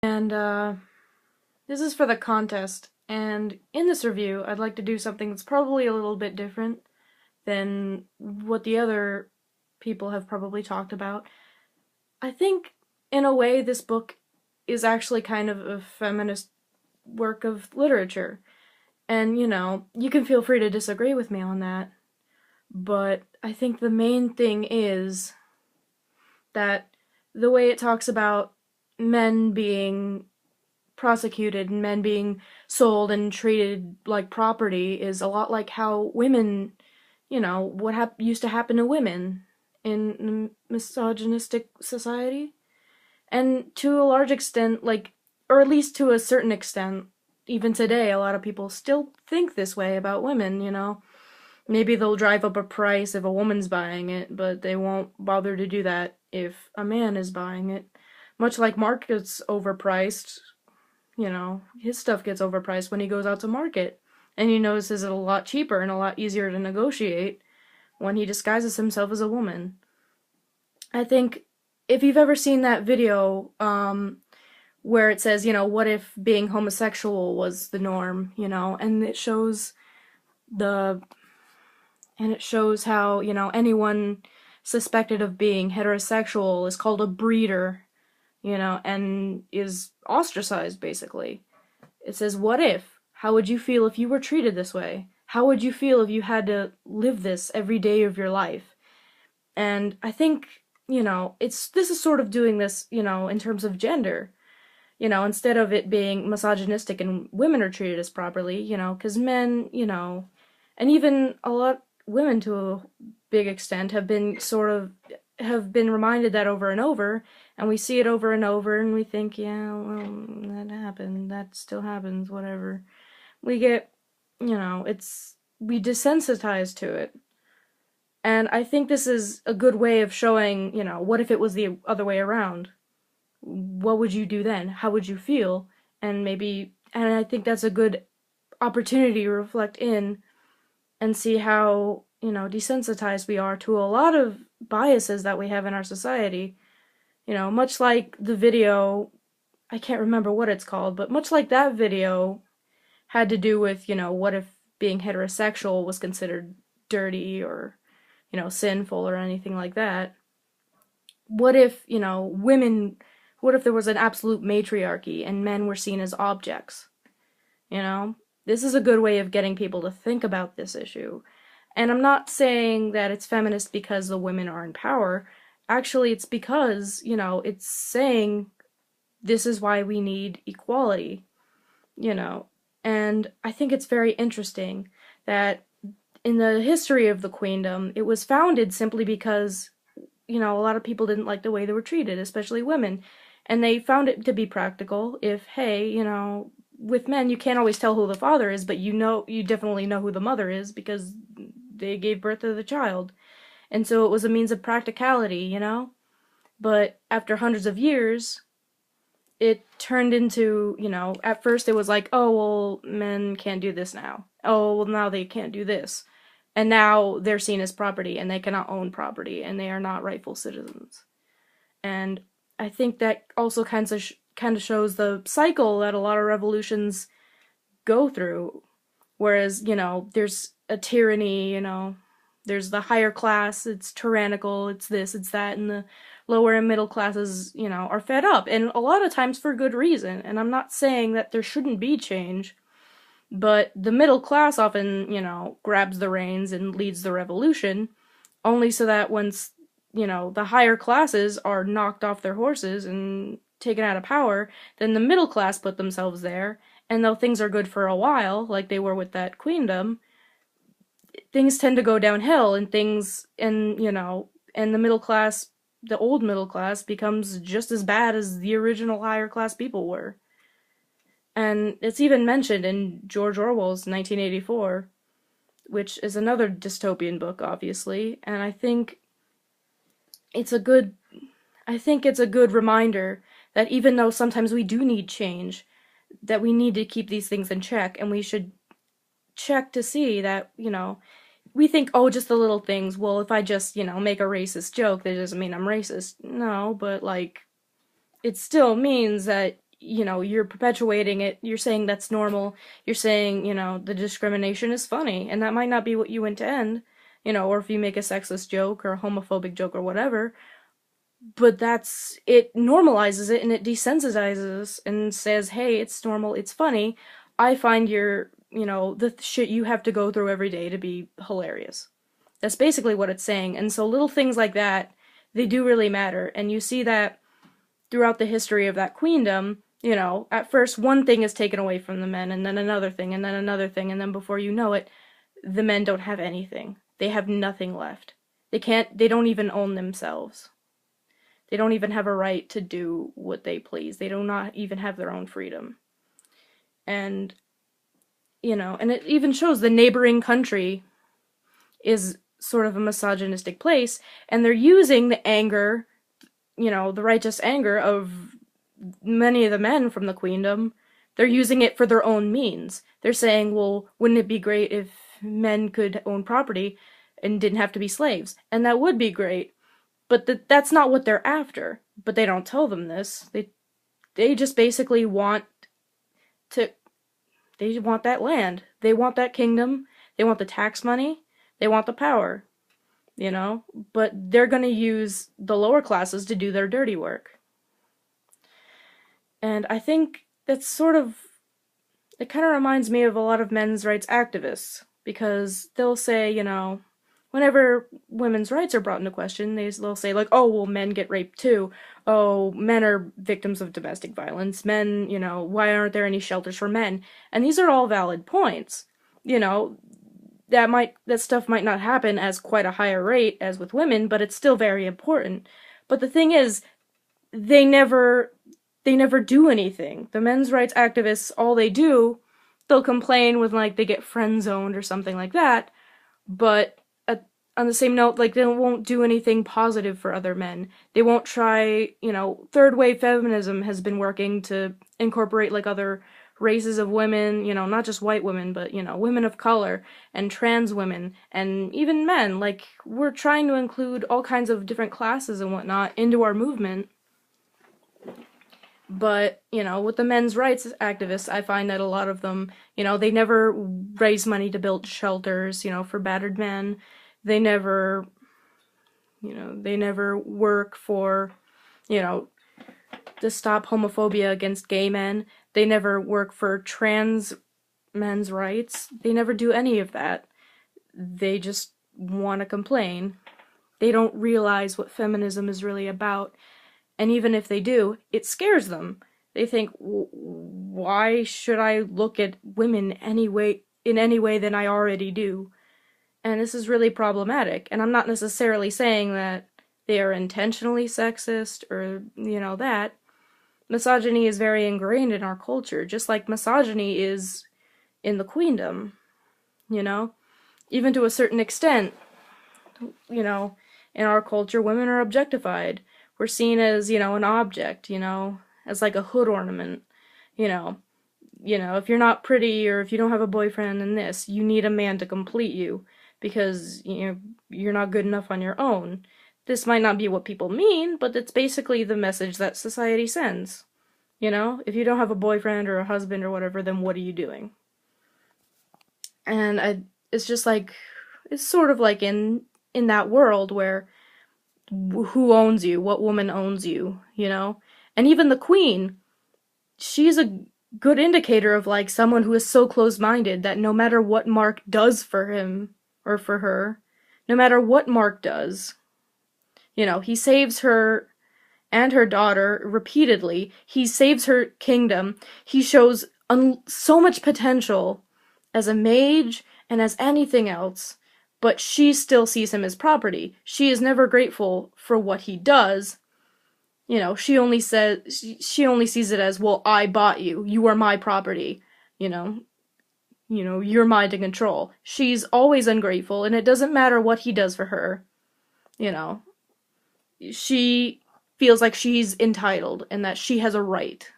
And this is for the contest. And in this review, I'd like to do something that's probably a little bit different than what the other people have probably talked about. I think, in a way, this book is actually kind of a feminist work of literature. And, you can feel free to disagree with me on that. But I think the main thing is that the way it talks about men being prosecuted and men being sold and treated like property is a lot like how women, what used to happen to women in a misogynistic society. And to a large extent, or at least to a certain extent, even today, a lot of people still think this way about women. Maybe they'll drive up a price if a woman's buying it, but they won't bother to do that if a man is buying it. Much like Mark gets overpriced, his stuff gets overpriced when he goes out to market. And he notices it a lot cheaper and a lot easier to negotiate when he disguises himself as a woman. I think if you've ever seen that video, where it says, what if being homosexual was the norm, and the it shows how, anyone suspected of being heterosexual is called a breeder, and is ostracized, basically. It says, what if? How would you feel if you were treated this way? How would you feel if you had to live this every day of your life? And I think, this is sort of doing this, in terms of gender. Instead of it being misogynistic and women are treated as properly, because men, and even a lot women to a big extent have been reminded that over and over, and we see it over and over, and we think, yeah, well, that happened, that still happens, whatever. We get, we desensitize to it. And I think this is a good way of showing, what if it was the other way around? What would you do then? How would you feel? And I think that's a good opportunity to reflect in and see how, desensitized we are to a lot of biases that we have in our society. Much like the video, I can't remember what it's called, but much like that video had to do with, what if being heterosexual was considered dirty or, sinful or anything like that. What if, what if there was an absolute matriarchy and men were seen as objects? This is a good way of getting people to think about this issue. And I'm not saying that it's feminist because the women are in power. Actually, it's because, it's saying this is why we need equality, And I think it's very interesting that in the history of the queendom, it was founded simply because, a lot of people didn't like the way they were treated, especially women. And they found it to be practical if, hey, with men, you can't always tell who the father is, but you definitely know who the mother is because they gave birth to the child. And so it was a means of practicality, But after hundreds of years, it turned into, at first it was like, oh, well, men can't do this now. Oh, well, now they can't do this. And now they're seen as property, and they cannot own property, and they are not rightful citizens. And I think that also kind of shows the cycle that a lot of revolutions go through. Whereas, there's a tyranny, there's the higher class, it's tyrannical, it's this, it's that, and the lower and middle classes, are fed up. And a lot of times for good reason. And I'm not saying that there shouldn't be change, but the middle class often, grabs the reins and leads the revolution, only so that once, the higher classes are knocked off their horses and taken out of power, then the middle class put themselves there, and though things are good for a while, like they were with that queendom, things tend to go downhill, and and the middle class, the old middle class, becomes just as bad as the original higher class people were. And it's even mentioned in George Orwell's 1984, which is another dystopian book, obviously, and I think it's a good reminder that even though sometimes we do need change, that we need to keep these things in check, and we should check to see that, we think, oh, just the little things, well, if I just, make a racist joke, that doesn't mean I'm racist. No, but, it still means that you're perpetuating it. You're saying that's normal. You're saying, the discrimination is funny, and that might not be what you intend, or if you make a sexist joke or a homophobic joke or whatever, but it normalizes it and it desensitizes and says, hey, it's normal, it's funny. I find the shit you have to go through every day to be hilarious. That's basically what it's saying. And so little things like that, they do really matter. And you see that throughout the history of that queendom, at first one thing is taken away from the men, and then another thing, and then another thing, and then before you know it, the men don't have anything. They have nothing left. They don't even own themselves. They don't even have a right to do what they please. They do not even have their own freedom. And, and it even shows the neighboring country is sort of a misogynistic place, and they're using the anger, the righteous anger of many of the men from the queendom. They're using it for their own means. They're saying, well, wouldn't it be great if men could own property and didn't have to be slaves? And that would be great. But that's not what they're after. But they don't tell them this. They just basically they want that land. They want that kingdom. They want the tax money. They want the power. But they're gonna use the lower classes to do their dirty work. And I think that's it kind of reminds me of a lot of men's rights activists, because they'll say, whenever women's rights are brought into question, they'll say, like, oh, well, men get raped too. Oh, men are victims of domestic violence. Men, why aren't there any shelters for men? And these are all valid points. That stuff might not happen as quite a higher rate as with women, but it's still very important. But the thing is, they never do anything. The men's rights activists, all they do, they'll complain when, like, they get friend-zoned or something like that, but on the same note, like, they won't do anything positive for other men. They won't try, third wave feminism has been working to incorporate, like, other races of women, not just white women, but, women of color, and trans women, and even men. Like, we're trying to include all kinds of different classes and whatnot into our movement. But, with the men's rights activists, I find that a lot of them, they never raise money to build shelters, for battered men. They never work for, to stop homophobia against gay men. They never work for trans men's rights. They never do any of that. They just want to complain. They don't realize what feminism is really about. And even if they do, it scares them. They think, why should I look at women in any way than I already do? And this is really problematic. And I'm not necessarily saying that they are intentionally sexist or, that. Misogyny is very ingrained in our culture, just like misogyny is in the queendom, Even to a certain extent, in our culture, women are objectified. We're seen as, an object, as like a hood ornament, if you're not pretty or if you don't have a boyfriend and this, you need a man to complete you because, you're not good enough on your own. This might not be what people mean, but it's basically the message that society sends. If you don't have a boyfriend or a husband or whatever, then what are you doing? And it's just like, it's sort of like in that world where who owns you? What woman owns you? And even the queen, she's a good indicator of, like, someone who is so close-minded that no matter what Mark does for him or for her, no matter what Mark does, he saves her and her daughter repeatedly. He saves her kingdom. He shows so much potential as a mage and as anything else. But she still sees him as property. She is never grateful for what he does. She only sees it as, well, I bought you. You are my property. You're mine to control. She's always ungrateful, and it doesn't matter what he does for her. She feels like she's entitled and that she has a right.